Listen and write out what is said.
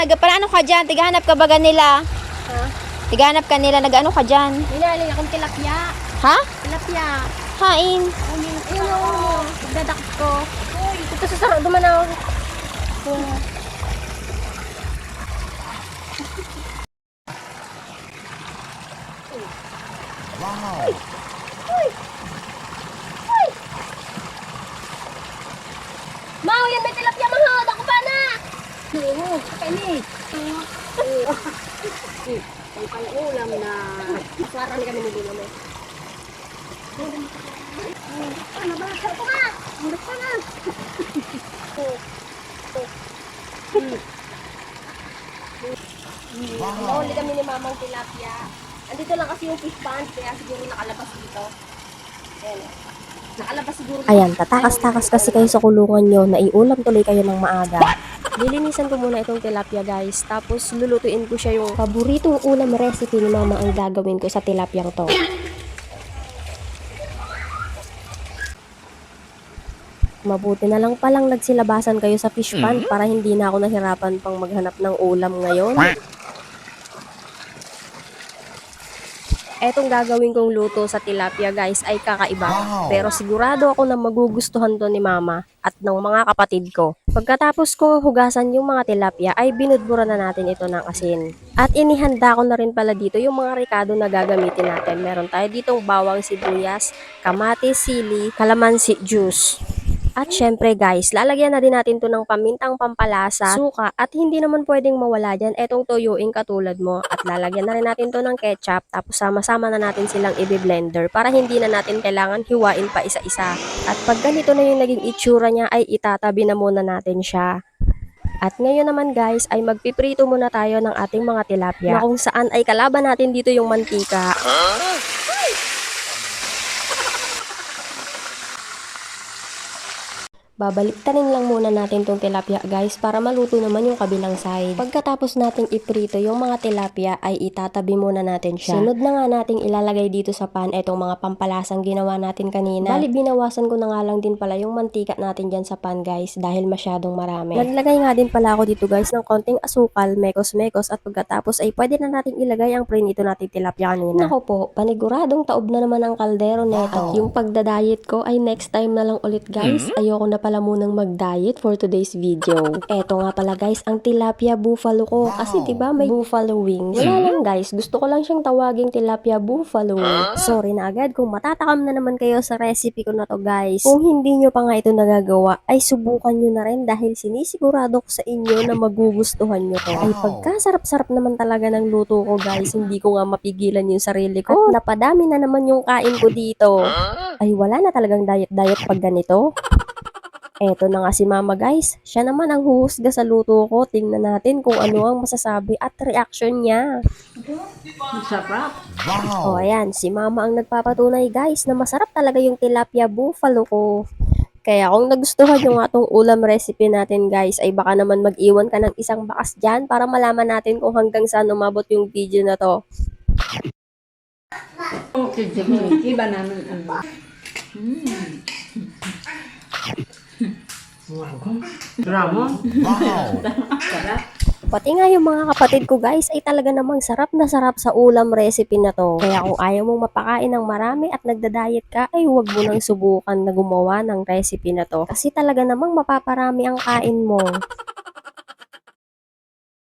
Nagpaano ka dyan? Tigahanap ka ba ganila? Ha? Tigahanap ka nila, nag-ano ka dyan? Nilaling akong tilapia. Ha? Tilapia. Hain. Ayun o. Nagdadakot ko. Ito sa sarap. Dumanaw. Mau, yan may tilapia mahal. Ako pa na. Oo, kaini. Ang pang-ulam na sarang kami nilulam eh. Ano ba? Sarap ko nga! Sarap ka na! Mahuli kami ni Mamang tilapia. Andito lang kasi yung fish pond, kaya siguro nakalabas dito. Ayan. Nakalabas siguro. Ayan, tatakas-takas kasi kayo sa kulungan nyo, naiulam tuloy kayo ng maaga. Lilinisan ko muna itong tilapia guys, tapos lulutuin ko siya yung paboritong ulam recipe ni mama ang gagawin ko sa tilapiyang to. Mabuti na lang palang nagsilabasan kayo sa fish pond para hindi na ako nahirapan pang maghanap ng ulam ngayon. Etong gagawin kong luto sa tilapia guys ay kakaiba. Pero sigurado ako na magugustuhan to ni mama at ng mga kapatid ko. Pagkatapos ko hugasan yung mga tilapia ay binudbura na natin ito ng asin. At inihanda ko na rin pala dito yung mga ricado na gagamitin natin. Meron tayo ditong bawang sibuyas, kamatis, sili, kalamansi juice. At syempre guys, lalagyan na din natin to ng pamintang pampalasa, suka, at hindi naman pwedeng mawala dyan etong tuyuing katulad mo. At lalagyan na rin natin to ng ketchup, tapos sama-sama na natin silang i-blender para hindi na natin kailangan hiwain pa isa-isa. At pag ganito na yung naging itsura niya ay itatabi na muna natin siya. At ngayon naman guys ay magpiprito muna tayo ng ating mga tilapia na kung saan ay kalaban natin dito yung mantika. Babaliktarin lang muna natin tong tilapia guys para maluto naman yung kabilang side. Pagkatapos nating iprito yung mga tilapia ay itatabi muna natin siya. Sunod na nga nating ilalagay dito sa pan etong mga pampalasang ginawa natin kanina. Bali binawasan ko na nga lang din pala yung mantika natin dyan sa pan guys dahil masyadong marami. Naglagay nga din pala ako dito guys ng konting asukal, mekos-mekos, at pagkatapos ay pwede na nating ilagay ang prinito nating tilapia kanina. Nako po, paniguradong taob na naman ang kaldero neto. At yung pagda-diet ko ay next time na lang ulit guys. Ayoko na pala munang mag-diet for today's video. Eto nga pala guys, ang tilapia buffalo ko. Kasi diba may buffalo wings? Wala lang guys, gusto ko lang siyang tawaging tilapia buffalo. Sorry na agad kung matatakam na naman kayo sa recipe ko na to guys. Kung hindi nyo pa nga ito nagagawa, ay subukan nyo na rin dahil sinisigurado ko sa inyo na magugustuhan nyo to. Ay pagkasarap-sarap naman talaga ng luto ko guys, hindi ko nga mapigilan yung sarili ko. At napadami na naman yung kain ko dito. Ay wala na talagang diet-diet pag ganito. Eto na nga si mama guys, siya naman ang huhusga sa luto ko. Tingnan natin kung ano ang masasabi at reaction niya. Sarap. O ayan, si mama ang nagpapatunay guys na masarap talaga yung tilapia buffalo ko. Kaya kung nagustuhan nyo nga tong ulam recipe natin guys, ay baka naman mag-iwan ka ng isang bakas dyan para malaman natin kung hanggang saan umabot yung video na to. Iba naman ang Drama? Pati nga yung mga kapatid ko guys ay talaga namang sarap na sarap sa ulam recipe na to. Kaya kung ayaw mong mapakain ng marami at nagda-diet ka, ay huwag mo nang subukan na gumawa ng recipe na to. Kasi talaga namang mapaparami ang kain mo.